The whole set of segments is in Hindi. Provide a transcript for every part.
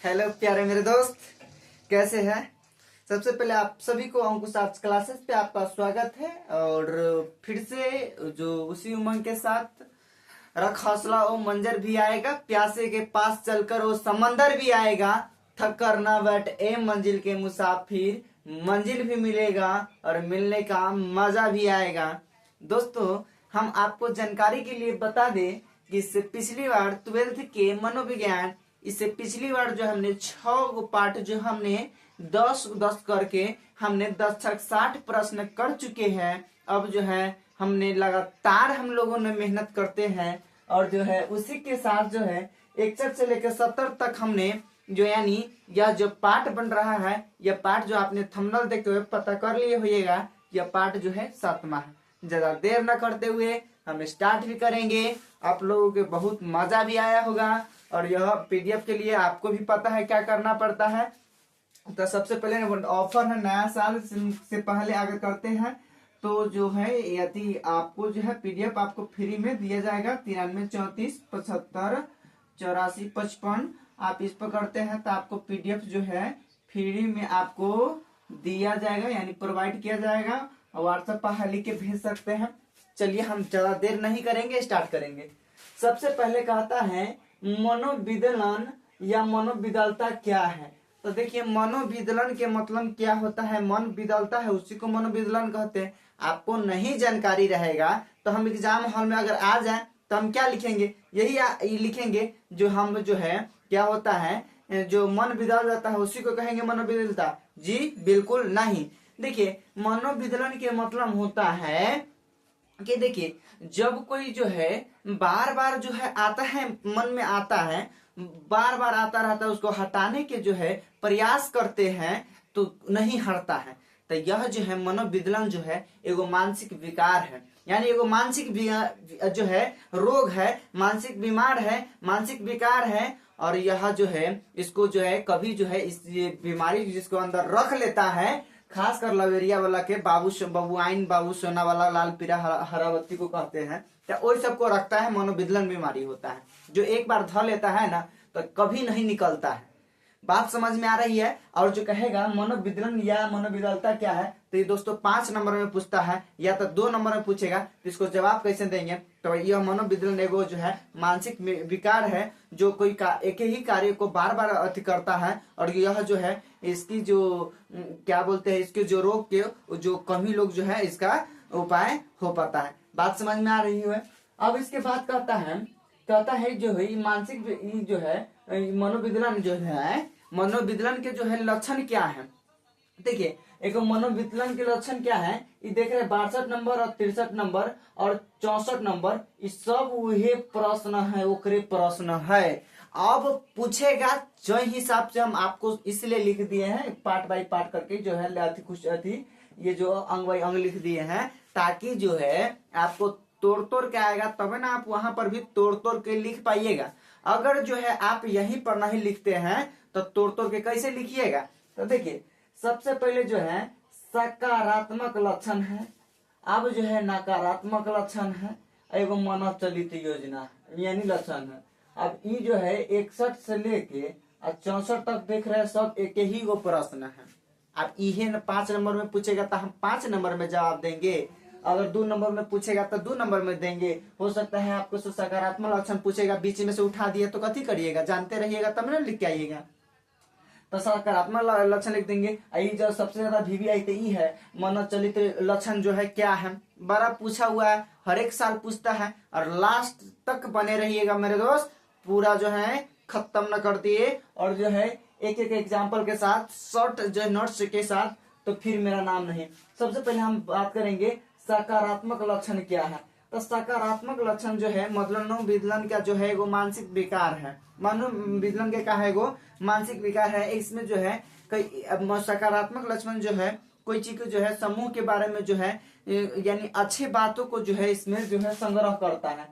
हेलो प्यारे मेरे दोस्त, कैसे हैं। सबसे पहले आप सभी को अंकुश आर्ट्स क्लासेस पे आपका स्वागत है। और फिर से जो उसी उमंग के साथ रख हौसला वो मंजर भी आएगा, प्यासे के पास चलकर वो समंदर भी आएगा, थक कर ना बैठ ए मंजिल के मुसाफिर, मंजिल भी मिलेगा और मिलने का मजा भी आएगा। दोस्तों, हम आपको जानकारी के लिए बता दें कि इससे पिछली बार 12th के मनोविज्ञान, इससे पिछली बार जो हमने 6 पार्ट जो हमने 10 करके हमने 10×60 प्रश्न कर चुके हैं। अब जो है हमने लगातार हम लोगों ने मेहनत करते हैं और जो है उसी के साथ जो है 61 से लेकर 70 तक हमने जो यानी यह जो पार्ट बन रहा है, यह पार्ट जो आपने थंबनेल देखते हुए पता कर लिए होइएगा, यह पार्ट जो है 7वां है। ज्यादा देर न करते हुए हम स्टार्ट भी करेंगे। आप लोगों के बहुत मजा भी आया होगा और यह पीडीएफ के लिए आपको भी पता है क्या करना पड़ता है। तो सबसे पहले ऑफर है, नया साल से पहले अगर करते हैं तो जो है यदि आपको जो है पीडीएफ आपको फ्री में दिया जाएगा। 93 34 75 84 55 आप इस पर करते हैं तो आपको पीडीएफ जो है फ्री में आपको दिया जाएगा, यानी प्रोवाइड किया जाएगा और व्हाट्सएप पर लिख के भेज सकते हैं। चलिए हम ज्यादा देर नहीं करेंगे, स्टार्ट करेंगे। सबसे पहले कहता है मनोविदलन या मनोविदलता क्या है। तो देखिए, मनोविदलन के मतलब क्या होता है, मन विदलता है उसी को मनोविदलन कहते हैं। आपको नहीं जानकारी रहेगा तो हम एग्जाम हॉल में अगर आ जाए तो हम क्या लिखेंगे, यही लिखेंगे जो हम जो है क्या होता है, जो मन विदल जाता है उसी को कहेंगे मनोविदलता। जी बिल्कुल नहीं। देखिए, मनोविदलन के मतलब होता है कि देखिए, जब कोई जो है बार बार जो है आता है, मन में आता है, बार बार आता रहता है, उसको हटाने के जो है प्रयास करते हैं तो नहीं हटता है, तो यह जो है मनोविदलन जो है एगो मानसिक विकार है, यानी एगो मानसिक जो है रोग है, मानसिक बीमार है, मानसिक विकार है। और यह जो है इसको जो है कभी जो है इस बीमारी जिसको अंदर रख लेता है, खासकर लवेरिया वाला के बबुआइन बाबू सोना वाला लाल पीरा हरावती को कहते हैं, तो वही सबको रखता है, मनोविदलन बीमारी होता है। जो एक बार धर लेता है ना तो कभी नहीं निकलता है। बात समझ में आ रही है। और जो कहेगा मनोविदलन या मनोविदलता क्या है, तो ये दोस्तों 5 नंबर में पूछता है या तो 2 नंबर में पूछेगा, तो इसको जवाब कैसे देंगे। तो यह मनोविदलन एगो जो है मानसिक विकार है जो कोई एक ही कार्य को बार बार अति करता है और यह जो है इसकी जो क्या बोलते हैं, इसके जो रोग के जो कमी लोग जो है इसका उपाय हो पाता है। बात समझ में आ रही है। अब इसके बाद कहता है जो है मानसिक जो है मनोविदलन जो है, मनोविदलन के जो है लक्षण क्या है। देखिए, एक मनोविदलन के लक्षण क्या है, ये देख रहे हैं 62 नंबर और 63 नंबर और 64 नंबर, ये सब वही प्रश्न है, ओकरे प्रश्न है। अब पूछेगा जो हिसाब से हम आपको इसलिए लिख दिए हैं, पार्ट बाय पार्ट करके जो है ये जो अंग बाय अंग लिख दिए हैं, ताकि जो है आपको तोड़ तोड़ के आएगा, तब ना आप वहां पर भी तोड़ तोड़ के लिख पाइएगा। अगर जो है आप यहीं पर नहीं लिखते हैं तो तोड़ तोड़ के कैसे लिखिएगा। तो देखिए, सबसे पहले जो है सकारात्मक लक्षण है, अब जो है नकारात्मक लक्षण है, एगो मानव चलित योजना यानी लक्षण है। अब ये जो है 61 से लेके 64 तक देख रहे हैं, सब एक ही गो प्रश्न है। अब इहे 5 नंबर में पूछेगा तो हम 5 नंबर में जवाब देंगे, अगर 2 नंबर में पूछेगा तो 2 नंबर में देंगे। हो सकता है आपको सकारात्मक लक्षण पूछेगा, बीच में से उठा दिए तो कथी करिएगा, जानते रहिएगा तब ना लिख के आइएगा। तो सकारात्मक लक्षण लिख देंगे। जो सबसे ज्यादा VVI तो ये है मनोचलित लक्षण जो है क्या है, बड़ा पूछा हुआ है, हर एक साल पूछता है और लास्ट तक बने रहिएगा मेरे दोस्त, पूरा जो है खत्म न कर दिए और जो है एक एक एग्जाम्पल के साथ शॉर्ट जो नोट्स के साथ, तो फिर मेरा नाम नहीं। सबसे पहले हम बात करेंगे सकारात्मक लक्षण क्या है। तो सकारात्मक लक्षण जो है मनोविदलन का जो है वो मानसिक विकार है, मनोविदलन के का है वो मानसिक विकार है। इसमें जो है कई सकारात्मक लक्षण जो है कोई चीज को जो है समूह के बारे में जो है यानी अच्छे बातों को जो है इसमें जो है संग्रह करता है।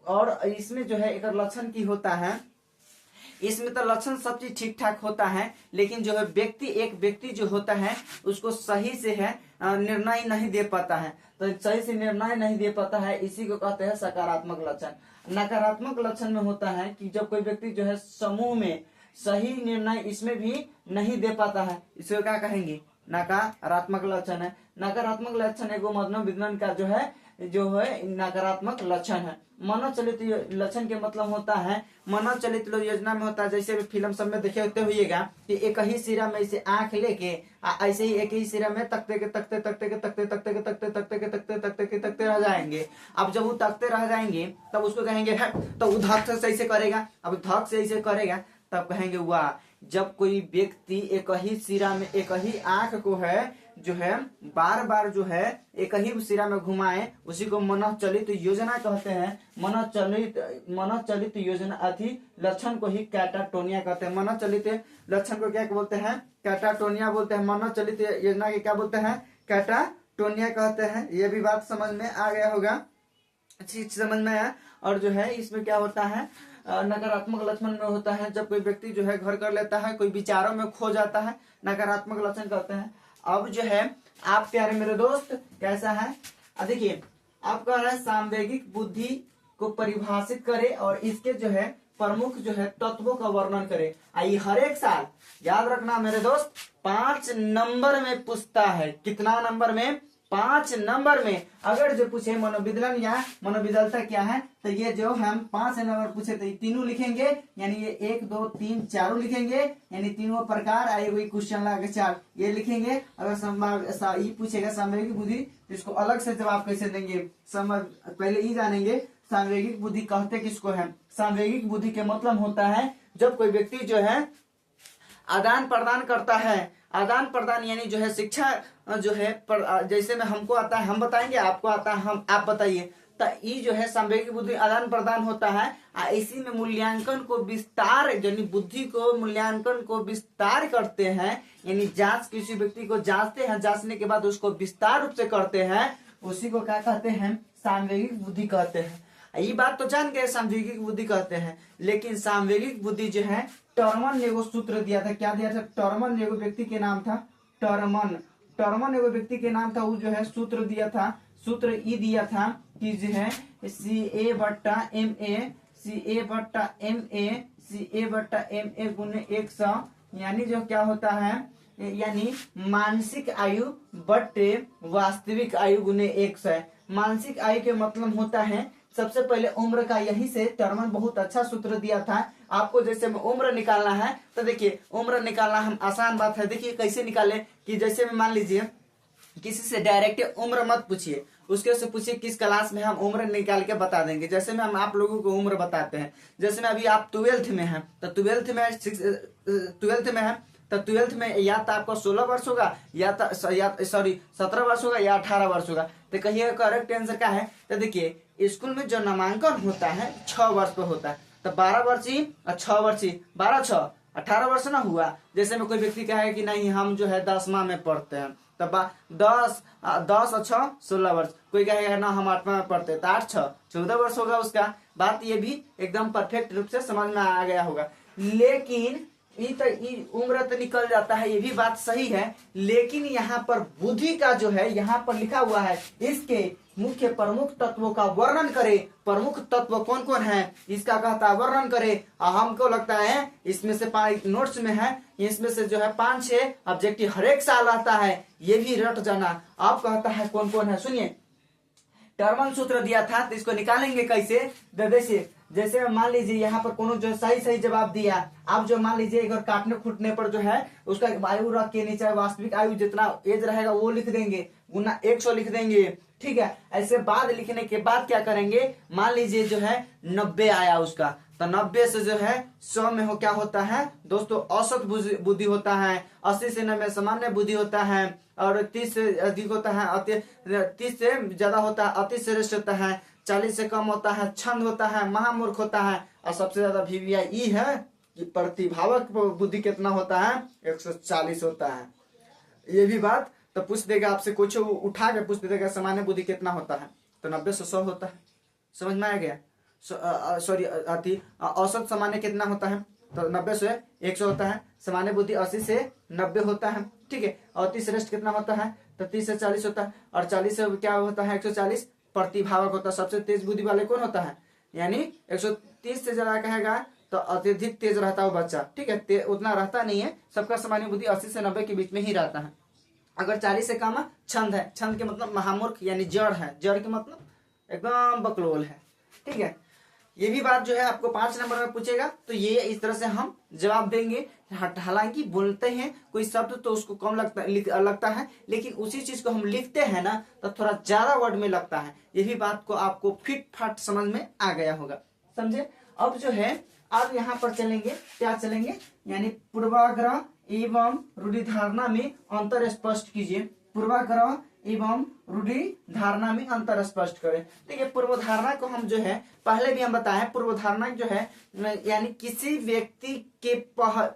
और इसमें जो है एक लक्षण की होता है, इसमें तो लक्षण सब चीज ठीक ठाक होता है, लेकिन जो है एक व्यक्ति जो होता है उसको सही से है निर्णय नहीं दे पाता है, तो सही से निर्णय नहीं दे पाता है, इसी को कहते हैं सकारात्मक लक्षण। नकारात्मक लक्षण में होता है कि जब कोई व्यक्ति जो है समूह में सही निर्णय इसमें भी नहीं दे पाता है, इसे क्या कहेंगे, नकारात्मक लक्षण है। नकारात्मक लक्षण एगो मनोविज्ञान का जो है नकारात्मक लक्षण है। मनोचलित लक्षण के मतलब होता है, मनोचलित योजना में होता है, जैसे फिल्म सब में देखे होते हुएगा कि एक ही सिरा में ऐसे आंख लेके ऐसे ही एक ही सिरा में तकते के तकते तकते के तकते तकते के तकते तकते के तकते तकते के तकते रह जाएंगे। अब जब वो तकते रह जाएंगे तब उसको कहेंगे है, तो वो धक से ऐसे करेगा। अब धक से ऐसे करेगा तब कहेंगे वाह। जब कोई व्यक्ति एक ही सिरा में एक ही आंख को जो है बार बार जो है एक ही सिरा में घुमाए, उसी को मनोचलित योजना कहते हैं। मनोचलित योजना अति लक्षण को ही कैटाटोनिया कहते हैं। मनोचलित लक्षण को क्या बोलते हैं, कैटाटोनिया बोलते हैं। मनोचलित योजना के क्या बोलते हैं, कैटाटोनिया कहते हैं। ये भी बात समझ में आ गया होगा, अच्छी समझ में आया। और जो है इसमें क्या होता है, नकारात्मक लक्षण में होता है जब कोई व्यक्ति जो है घर कर लेता है, कोई विचारों में खो जाता है, नकारात्मक लक्षण कहते हैं। अब जो है आप प्यारे मेरे दोस्त कैसा है, देखिए आप कह रहे हैं सामवेगिक बुद्धि को परिभाषित करे और इसके जो है प्रमुख जो है तत्वों का वर्णन करे। आइए हर एक साल याद रखना मेरे दोस्त 5 नंबर में पूछता है। कितना नंबर में, 5 नंबर में। अगर जो पूछे मनोविज्ञान या मनोविद्यालता क्या है, तो ये जो हम 5 नंबर पूछे तो तीनों लिखेंगे, यानी ये 1 2 3 चारों लिखेंगे, यानी तीनों प्रकार आए हुए क्वेश्चन लगा के 4 ये लिखेंगे। अगर ये पूछेगा सामवेगिक बुद्धि तो इसको अलग से जवाब कैसे देंगे, पहले ये जानेंगे सामवेगिक बुद्धि कहते किसको है। सामवेगिक बुद्धि के मतलब होता है जब कोई व्यक्ति जो है आदान प्रदान करता है। आदान प्रदान यानी जो है शिक्षा जो है जैसे में हमको आता है हम बताएंगे, आपको आता है हम आप बताइए, तो ये जो है सामवेगिक बुद्धि आदान प्रदान होता है। इसी में मूल्यांकन को विस्तार, यानी बुद्धि को मूल्यांकन को विस्तार करते हैं, यानी जांच, किसी व्यक्ति को जांचते हैं, जांचने के बाद उसको विस्तार रूप से करते हैं, उसी को क्या कहते हैं, सामवेगिक बुद्धि कहते हैं। ये बात तो जान गए सामवेगिक बुद्धि कहते हैं, लेकिन सामवेगिक बुद्धि जो है टर्मन ने एगो सूत्र दिया था। क्या दिया था, टर्मन ने एगो व्यक्ति के नाम था, टर्मन एगो व्यक्ति के नाम था। वो जो है सूत्र दिया था, सूत्र ये दिया था कि जो है CA/MA गुने 100, यानी जो क्या होता है, यानी मानसिक आयु बटे वास्तविक आयु गुने 100। मानसिक आयु के मतलब होता है सबसे पहले उम्र का, यही से टर्मन बहुत अच्छा सूत्र दिया था आपको। जैसे में उम्र निकालना है तो देखिए उम्र निकालना हम आसान बात है। देखिए कैसे निकाले कि जैसे में मान लीजिए किसी से डायरेक्ट उम्र मत पूछिए, उसके से पूछिए किस क्लास में, हम उम्र निकाल के बता देंगे। जैसे में हम आप लोगों को उम्र बताते हैं, जैसे में अभी आप 12th में हैं तो 12th में है तो 12th में या तो आपका 16 वर्ष होगा या 17 वर्ष होगा या 18 वर्ष होगा। तो कहिए करेक्ट आंसर क्या है, तो देखिए स्कूल में जो नामांकन होता है 6 वर्ष पर होता है, तो 12 वर्षीय और 6 वर्षीय, 12 6 18 वर्ष ना हुआ। जैसे में कोई व्यक्ति कहे कि नहीं हम जो है 10वां में पढ़ते हैं, तब 10 और 6 16 वर्ष। कोई कहेगा ना हम 8वां में पढ़ते हैं, तो 8 6 14 वर्ष होगा उसका। बात ये भी एकदम परफेक्ट रूप से समझ में आ गया होगा। लेकिन उम्र तो निकल जाता है, ये भी बात सही है, लेकिन यहाँ पर बुद्धि का जो है यहाँ पर लिखा हुआ है इसके मुख्य प्रमुख तत्वों का वर्णन करे। प्रमुख तत्व कौन कौन है इसका कहता है वर्णन करे। हमको लगता है इसमें से नोट्स में है, इसमें से जो है 5-6 ऑब्जेक्टिव हर एक साल आता है, ये भी रट जाना। आप कहता है कौन कौन है, सुनिए टर्मन सूत्र दिया था तो इसको निकालेंगे कैसे, देखिए जैसे मान लीजिए यहाँ पर कोनो जो सही जवाब दिया, आप जो मान लीजिए अगर काटने फूटने पर जो है उसका आयु रख के नीचे वास्तविक आयु जितना एज रहेगा वो लिख देंगे, गुना 100 लिख देंगे, ठीक है। ऐसे बाद लिखने के बाद क्या करेंगे, मान लीजिए जो है 90 आया उसका, तो 90 से जो है 100 में क्या होता है दोस्तों, औसत बुद्धि होता है। 80 से 90 सामान्य बुद्धि होता है, और 30 से अधिक होता है, 30 से ज्यादा होता है अति श्रेष्ठ होता है, 40 से कम होता है छंद होता है, महामूर्ख होता है, और सबसे ज्यादा VVI है कि प्रतिभावक बुद्धि कितना होता है, 140 होता है। ये भी बात तो पूछ देगा आपसे, कुछ उठा के पूछ देगा सामान्य बुद्धि कितना होता है, तो 90 से 100 होता है। समझ में आ गया, सॉरी अति औसत सामान्य कितना होता है, तो 90 से 100 होता है। सामान्य बुद्धि 80 से 90 होता है, ठीक है। और अति श्रेष्ठ कितना होता है, तो 30 से 40 होता है, और 40 से क्या होता है 140 प्रतिभावक होता है। सबसे तेज बुद्धि वाले कौन होता है, यानी 130 से ज्यादा कहेगा तो अत्यधिक तेज रहता है वो बच्चा, ठीक है, उतना रहता नहीं है, सबका सामान्य बुद्धि 80 से 90 के बीच में ही रहता है। अगर 40 से कम है छंद है, छंद के मतलब महामूर्ख यानी जड़ है, जड़ के मतलब एकदम बकलोल है, ठीक है। ये भी बात जो है आपको 5 नंबर में पूछेगा, तो ये इस तरह से हम जवाब देंगे। हालांकि बोलते हैं कोई शब्द तो उसको कम लगता है, लेकिन उसी चीज को हम लिखते हैं ना तो थोड़ा ज्यादा वर्ड में लगता है। ये भी बात को आपको फिट फाट समझ में आ गया होगा, समझे। अब जो है अब यहाँ पर चलेंगे, क्या चलेंगे, यानी पूर्वाग्रह एवं रूढ़ि धारणा में अंतर स्पष्ट कीजिए। पूर्वाग्रह एवं रूढ़ि धारणा में अंतर स्पष्ट करें। देखिए पूर्व धारणा को हम जो है पहले भी हम बताए, पूर्व धारणा जो है यानी किसी व्यक्ति के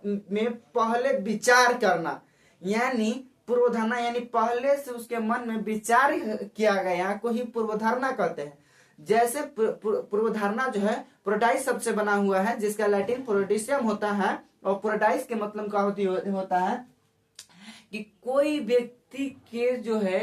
में पहले विचार करना, यानी पूर्व धारणा यानी पहले से उसके मन में विचार किया गया को ही पूर्व धारणा कहते हैं। जैसे पूर्व धारणा जो है प्रोडाइस शब्द से बना हुआ है, जिसका लैटिन प्रोडिशियम होता है, और प्रोडाइस के मतलब क्या होता है कि कोई व्यक्ति के जो है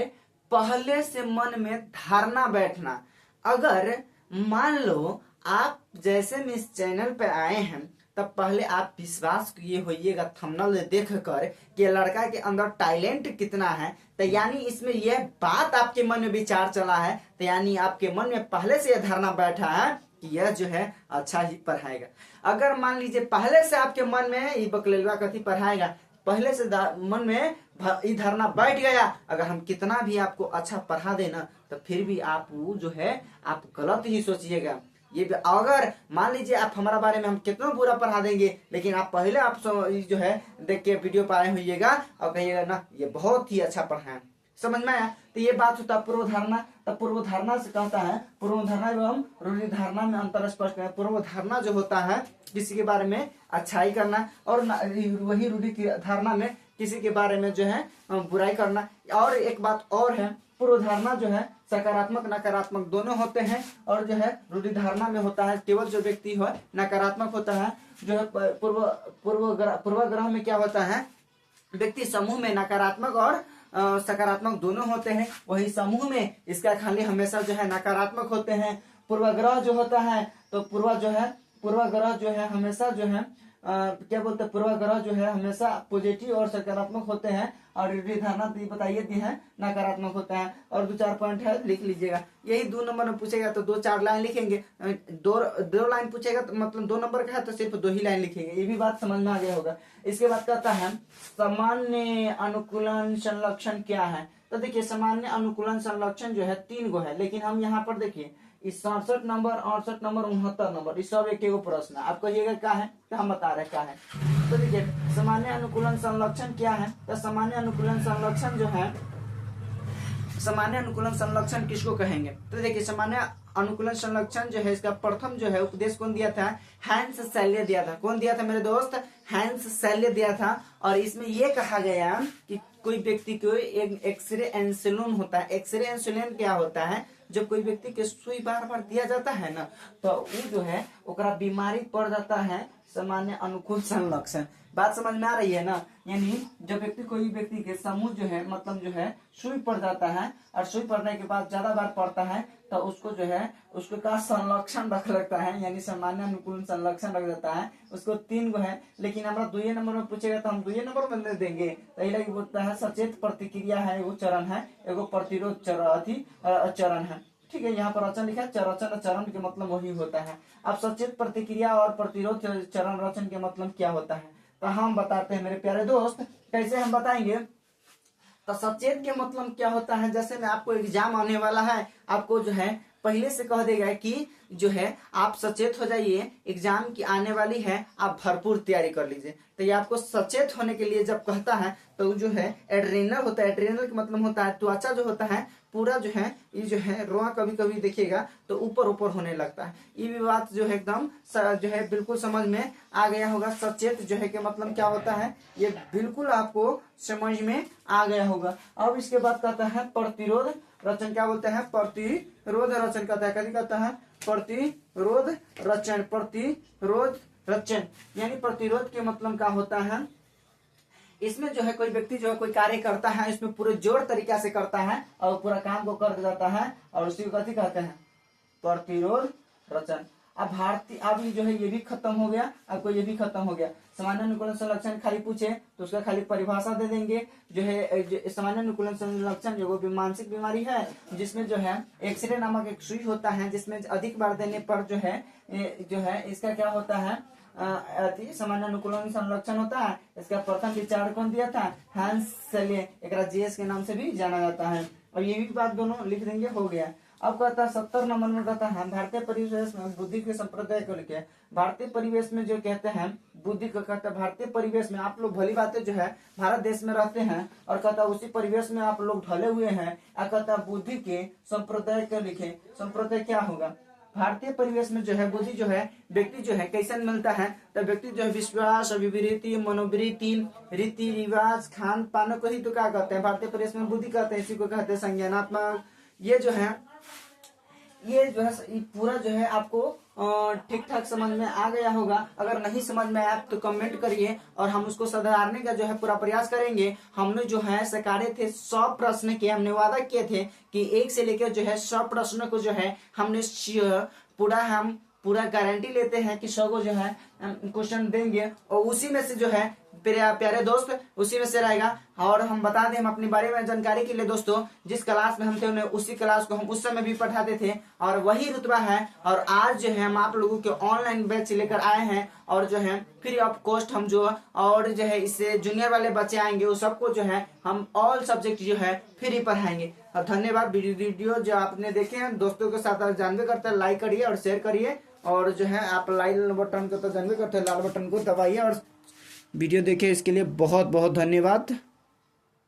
पहले से मन में धारणा बैठना। अगर मान लो आप जैसे में इस चैनल पे आए हैं, तब पहले आप विश्वास किए होइएगा थंबनेल देख कर कि लड़का के अंदर टैलेंट कितना है, तो यानी इसमें यह बात आपके मन में विचार चला है, तो यानी आपके मन में पहले से यह धारणा बैठा है कि यह जो है अच्छा ही पढ़ाएगा। अगर मान लीजिए पहले से आपके मन में ये बकलेलवा कथी पढ़ाएगा, पहले से मन में ये धारणा बैठ गया, अगर हम कितना भी आपको अच्छा पढ़ा देना तो फिर भी आप वो जो है आप गलत ही सोचिएगा। ये अगर मान लीजिए आप हमारा बारे में हम कितना बुरा पढ़ा देंगे, लेकिन आप पहले आप जो है देख के वीडियो पर आए होइएगा और कहिएगा ना ये बहुत ही अच्छा पढ़ा, समझ में आया। तो ये बात होता है पूर्व धारणा। तब पूर्व धारणा से कहता है पूर्व धारणा एवं रूढ़ि धारणा में अंतर स्पष्ट करें। पूर्व धारणा जो होता है किसी के बारे में अच्छाई करना, और वही रूढ़ि की धारणा में किसी के बारे में जो है बुराई करना। और एक बात और है, पूर्व धारणा जो है सकारात्मक नकारात्मक दोनों होते हैं, और जो है रूढ़ि धारणा में होता है केवल जो व्यक्ति है नकारात्मक होता है। जो है पूर्वाग्रह में क्या होता है, व्यक्ति समूह में नकारात्मक और सकारात्मक दोनों होते हैं, वही समूह में इसका खाली हमेशा जो है नकारात्मक होते हैं। पूर्वाग्रह जो होता है तो पूर्वाग्रह जो है हमेशा जो है क्या बोलते हैं, पूर्वाग्रह जो है हमेशा पॉजिटिव और सकारात्मक होते हैं, और रूढ़ि धारणा बताइए दी है नकारात्मक होता है। और 2-4 पॉइंट है लिख लीजिएगा। यही 2 नंबर में पूछेगा तो 2-4 लाइन लिखेंगे, 2 लाइन पूछेगा तो मतलब 2 नंबर का है तो सिर्फ 2 ही लाइन लिखेंगे। ये भी बात समझ में आ गया होगा। इसके बाद कहता है सामान्य अनुकूलन संरक्षण क्या है। तो देखिए सामान्य अनुकूलन संरक्षण जो है 3 गो है, लेकिन हम यहाँ पर देखिए इस 67 नंबर 68 नंबर 69 नंबर इस सब एक प्रश्न है। आप कहिएगा क्या है, तो हम बता रहे क्या है। तो देखिए सामान्य अनुकूलन संरक्षण क्या है, तो सामान्य अनुकूलन संरक्षण जो है, सामान्य अनुकूलन संरक्षण किसको कहेंगे। तो देखिए सामान्य अनुकूलन संरक्षण जो है इसका प्रथम जो है उपदेश कौन दिया था, हैंस शैल्य दिया था। कौन दिया था मेरे दोस्त, हैंस शैल्य दिया था। और इसमें यह कहा गया कि कोई व्यक्ति को एक एक्सरे इंसुलिन होता है। एक्सरे इंसुलिन क्या होता है, जब कोई व्यक्ति के सुई बार बार दिया जाता है ना तो वो जो है ओकरा बीमारी पड़ जाता है सामान्य अनुकूल संरक्षण। बात समझ में आ रही है ना। यानी जब कोई व्यक्ति के समूह जो है मतलब जो है सुई पड़ जाता है, और सुई पड़ने के बाद ज्यादा बार पड़ता है तो उसको जो है उसको का संरक्षण रख लगता है, यानी सामान्य अनुकूल संरक्षण रख देता है। उसको 3 गो है, लेकिन हमारा 2 नंबर में पूछेगा तो हम 2 नंबर में दे देंगे। पहला की बोलता है सचेत प्रतिक्रिया है, एगो चरण है, एगो प्रतिरोध चरण है। ठीक है, यहाँ पर रचन लिखा है, रचन चरण के मतलब वही होता है। अब सचेत प्रतिक्रिया और प्रतिरोध चरण रचन के मतलब क्या होता है, तो हम बताते हैं मेरे प्यारे दोस्त। कैसे हम बताएंगे, तो सचेत के मतलब क्या होता है, जैसे में आपको एग्जाम आने वाला है, आपको जो है पहले से कह देगा कि जो है आप सचेत हो जाइए, एग्जाम की आने वाली है, आप भरपूर तैयारी कर लीजिए। तो ये आपको सचेत होने के लिए जब कहता है तो जो है एड्रेनल होता है। एड्रेनल का मतलब होता है त्वचा जो होता है पूरा जो है ये जो है रोआ कभी कभी देखिएगा तो ऊपर ऊपर होने लगता है। ये भी बात जो है एकदम जो है बिल्कुल समझ में आ गया होगा। सचेत जो है कि मतलब क्या होता है ये बिल्कुल आपको समझ में आ गया होगा। अब इसके बाद कहता है प्रतिरोध रचन। क्या बोलते हैं, प्रतिरोध रचन कहता है। कभी कहता है प्रतिरोध रचन। प्रतिरोध रचन यानी प्रतिरोध के मतलब क्या होता है, इसमें जो है कोई व्यक्ति जो है कोई कार्य करता है, इसमें पूरे जोर तरीका से करता है और पूरा काम को कर जाता है, और उसी को कथी कहते हैं, प्रतिरोध रचन। अब भारतीय, अब जो है ये भी खत्म हो गया, आपको ये भी खत्म हो गया। सामान्य अनुकूलन संलक्षण खाली पूछे तो उसका खाली परिभाषा दे देंगे। जो है सामान्य अनुकूलन संलक्षण जो वो मानसिक बीमारी है जिसमें जो है एक्सरे नामक एक सुई होता है जिसमें अधिक बार देने पर जो है इसका क्या होता है, अति सामान्य अनुकूलन संरक्षण होता है। इसका प्रथम विचार कौन दिया था, हैंस सेले, एक जीएस के नाम से भी जाना जाता है। और ये भी बात दोनों लिख देंगे, हो गया। अब कहता है 70 नंबर में कहता है भारतीय परिवेश में बुद्धि के संप्रदाय को लेकर, भारतीय परिवेश में जो कहते हैं बुद्धि को कहते हैं, भारतीय परिवेश में आप लोग भली बातें जो है भारत देश में रहते हैं और कहता है उसी परिवेश में आप लोग ढले हुए हैं, कहता है बुद्धि के संप्रदाय को लिखे। संप्रदाय क्या होगा, भारतीय परिवेश में जो है बुद्धि जो है व्यक्ति जो है कैसे मिलता है, तो व्यक्ति जो है विश्वास, अभिवृत्ति, मनोवृत्ति, रीति रिवाज, खान पान को ही तो क्या कहते हैं भारतीय परिवेश में बुद्धि कहते हैं। इसी को कहते हैं संज्ञानात्मक। ये जो है पूरा जो है आपको ठीक ठाक समझ में आ गया होगा। अगर नहीं समझ में आया तो कमेंट करिए और हम उसको सुधारने का जो है पूरा प्रयास करेंगे। हमने जो है सकारे थे 100 प्रश्न के, हमने वादा किए थे कि 1 से लेकर जो है 100 प्रश्न को जो है हमने पूरा गारंटी लेते हैं कि 100 को जो है क्वेश्चन देंगे और उसी में से जो है प्यारे दोस्त उसी में से रहेगा। और हम बता दें, हम अपने बारे में जानकारी के लिए दोस्तों जिस क्लास में हम थे उन्हें उसी क्लास को हम उस समय भी पढ़ाते थे और वही रुतबा है। और आज जो है हम आप लोगों के ऑनलाइन बैच लेकर आए हैं और जो है फ्री ऑफ कॉस्ट हम जो और जो है इससे जूनियर वाले बच्चे आएंगे वो सबको जो है हम ऑल सब्जेक्ट जो है फ्री पढ़ाएंगे। अब धन्यवाद। वीडियो जो आपने देखे हैं दोस्तों के साथ जानवे करते हैं, लाइक करिए और शेयर करिए और जो है आप लाल बटन को तो जानवे करते हैं, लाल बटन को दबाइए और वीडियो देखिए। इसके लिए बहुत बहुत धन्यवाद।